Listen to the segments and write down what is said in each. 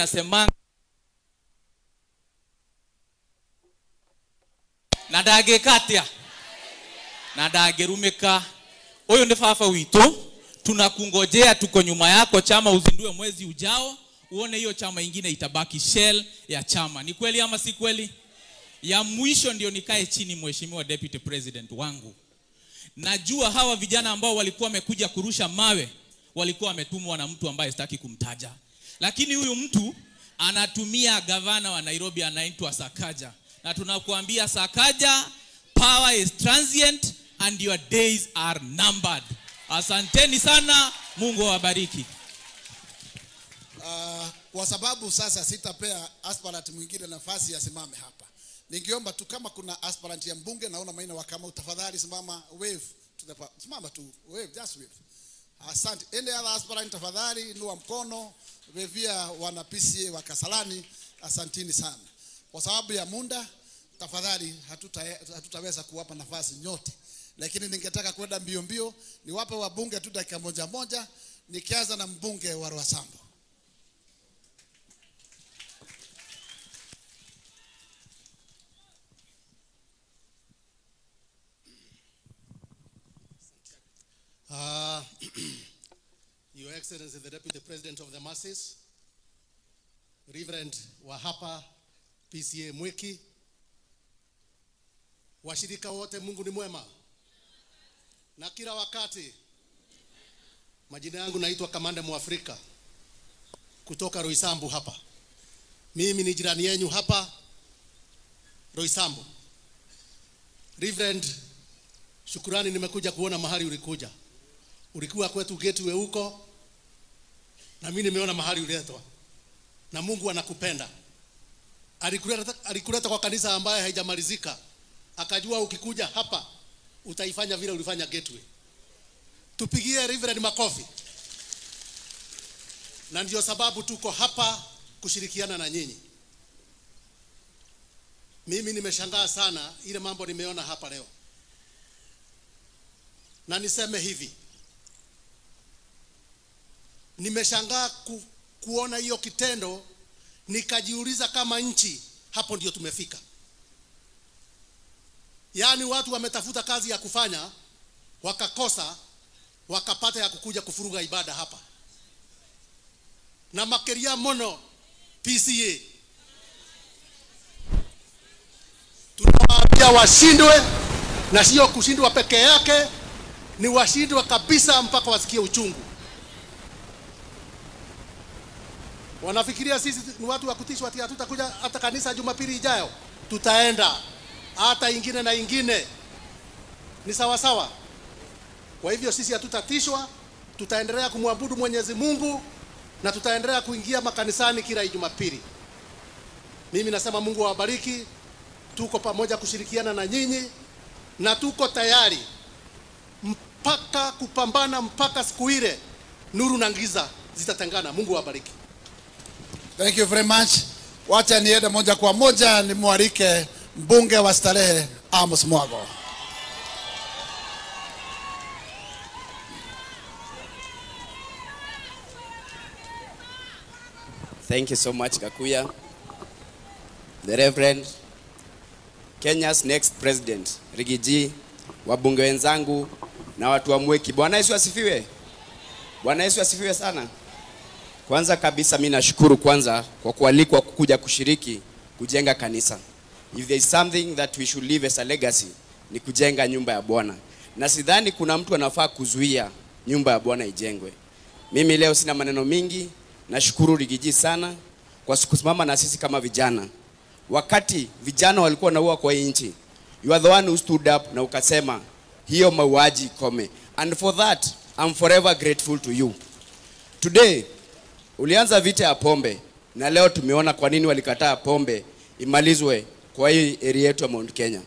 inasemanga na ndagekatia na ndagerumika. Huyo ni fafa wito, tunakungojea, tuko nyuma yako. Chama uzindue mwezi ujao, uone hiyo chama ingine itabaki shell ya chama. Ni kweli ama si kweli? Ya mwisho ndio nikae chini, mheshimiwa deputy president wangu. Najua hawa vijana ambao walikuwa wamekuja kurusha mawe walikuwa wametumwa na mtu ambaye sitaki kumtaja. Lakini huyu mtu anatumia gavana wa Nairobi anaitwa Sakaja. Na tunakuambia Sakaja, power is transient and your days are numbered. Asanteni sana, Mungu awabariki. Kwa sababu sasa sitapea aspirant mwingine nafasi asimame hapa. Ningeomba tu kama kuna aspirant ya mbunge, naona Maina wa Kamau, tafadhali simama, wave to the simama tu, wave, just wave. Asante. Any other aspirant tafadhali inua mkono, wavia wana PCA wa Kasarani. Asanteni sana. Kwa sababu ya muda tafadhali hatutaweza kuwapa nafasi nyote. Lakini ningetaka kwenda mbio mbio, niwape wabunge tu dakika moja moja, nikianza na mbunge wa Roysambu. Your Excellency the Deputy President of the Masses, Reverend Wahapa PCA Mweki, washirika wote, Mungu ni mwema na kila wakati. Majina yangu naitwa Kamanda Mwafrika kutoka Roysambu hapa. Mimi ni jirani yenu hapa Roysambu. Reverend, shukrani, nimekuja kuona mahali ulikuja. Ulikuwa kwetu Gateway huko, na mimi nimeona mahali uletwa. Na Mungu anakupenda. Alikuleta kwa kanisa ambaye haijamalizika. Akajua ukikuja hapa utaifanya vile ulifanya Gateway. Tupigie Reverend makofi. Na ndio sababu tuko hapa kushirikiana na nyinyi. Mimi nimeshangaa sana ile mambo nimeona hapa leo. Na niseme hivi, nimeshangaa kuona hiyo kitendo, nikajiuliza kama nchi hapo ndio tumefika. Yaani watu wametafuta kazi ya kufanya, wakakosa, wakapata ya kukuja kufuruga ibada hapa. Na makeria mono PCA, tunawaambia washindwe, na sio kushindwa peke yake, ni washindwe kabisa mpaka wasikie uchungu. Wanafikiria sisi ni watu wa kutishwa ati hatutakuja hata kanisa Jumapili ijayo. Tutaenda hata ingine na ingine. Ni sawa sawa. Kwa hivyo sisi hatutatishwa, tutaendelea kumwabudu Mwenyezi Mungu na tutaendelea kuingia makanisani kila Jumapili. Mimi nasema Mungu awabariki. Tuko pamoja kushirikiana na nyinyi na tuko tayari mpaka kupambana mpaka siku ile nuru na giza zitatengana. Mungu awabariki. Thank you very much. Wacha niende moja kwa moja nimwalike mbunge wa Starehe Amos Mwago. Thank you so much, Gakuya. The Reverend, Kenya's next president, Rigiji, wabunge wenzangu na watu wa Mweki. Bwana Yesu asifiwe. Bwana Yesu asifiwe sana. Kwanza kabisa mimi nashukuru kwanza kwa kualikwa kukuja kushiriki kujenga kanisa. If there is something that we should leave as a legacy, ni kujenga nyumba ya Bwana. Na sidhani kuna mtu anafaa kuzuia nyumba ya Bwana ijengwe. Mimi leo sina maneno mingi, nashukuru Rigiji sana kwa kusimama na sisi kama vijana. Wakati vijana walikuwa naua kwa nchi, you are the one who stood up na ukasema hiyo mauaji ikome. And for that, I'm forever grateful to you. Today, ulianza vita ya pombe, na leo tumeona kwa nini walikataa pombe imalizwe kwa hii area yetu ya Mount Kenya.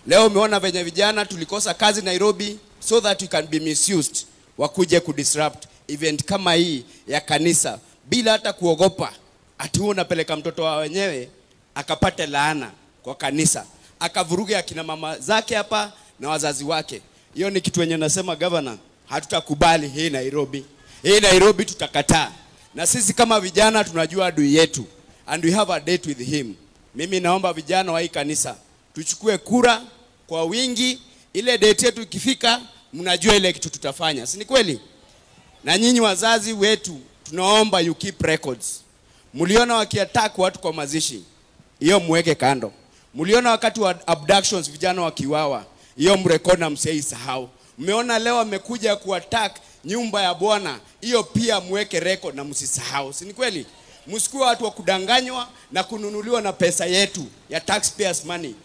Leo umeona venye vijana tulikosa kazi Nairobi so that we can be misused, wakuje kudisrupt event kama hii ya kanisa bila hata kuogopa. Ati unapeleka mtoto wa wenyewe akapate laana kwa kanisa, akavuruge akina mama zake hapa na wazazi wake. Hiyo ni kitu yenye nasema governor, hatutakubali hii Nairobi. Hii Nairobi tutakataa. na sisi kama vijana tunajua adui yetu, and we have a date with him. Mimi naomba vijana wa hii kanisa tuchukue kura kwa wingi, ile date yetu ikifika mnajua ile kitu tutafanya, si ni kweli? Na nyinyi wazazi wetu tunaomba you keep records. Mliona wakiattack watu kwa mazishi, hiyo muweke kando. Mliona wakati wa abductions vijana wakiwawa, hiyo mrekodi na msisahau. Mmeona leo amekuja kuattack nyumba ya Bwana, hiyo pia muweke record na msisahau, si ni kweli? Msikuwe watu wa kudanganywa na kununuliwa na pesa yetu ya taxpayers money.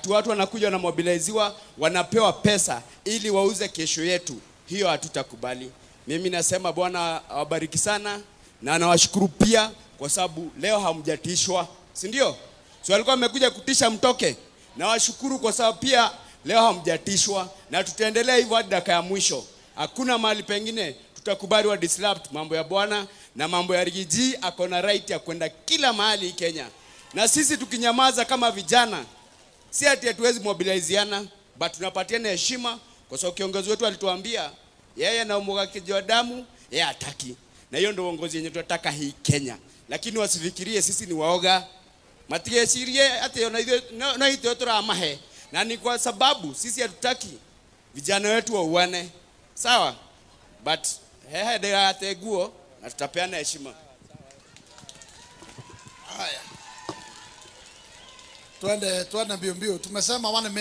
Watu wanakuja na mobiliziwa, wanapewa pesa ili wauze kesho yetu. Hiyo hatutakubali. Mimi nasema Bwana awabariki sana, na nawashukuru pia kwa sababu leo hamjatishwa, si ndio? So walikuwa wamekuja kutisha mtoke. Nawashukuru kwa sababu pia leo hamjatishwa, na tutaendelea hivyo hadi dakika ya mwisho. Hakuna mahali pengine tutakubali wa disrupt mambo ya Bwana, na mambo ya Rigiji ako na right ya kwenda kila mahali Kenya. Na sisi tukinyamaza kama vijana, si ati hatuwezi mobiliziana, but tunapatiana heshima kwa sababu kiongozi wetu alituambia yeye na umwagaji wa damu yeye hataki. Na hiyo ndio uongozi yenye tunataka hii Kenya. Lakini wasifikirie sisi ni waoga. Matigesirie ati na hiyo turamahe. Na ni kwa sababu sisi hatutaki vijana wetu wauane. Sawa? But ndio ateguo na tutapeana heshima. Haya. Tuende mbio mbio. Tumesema 1 minute.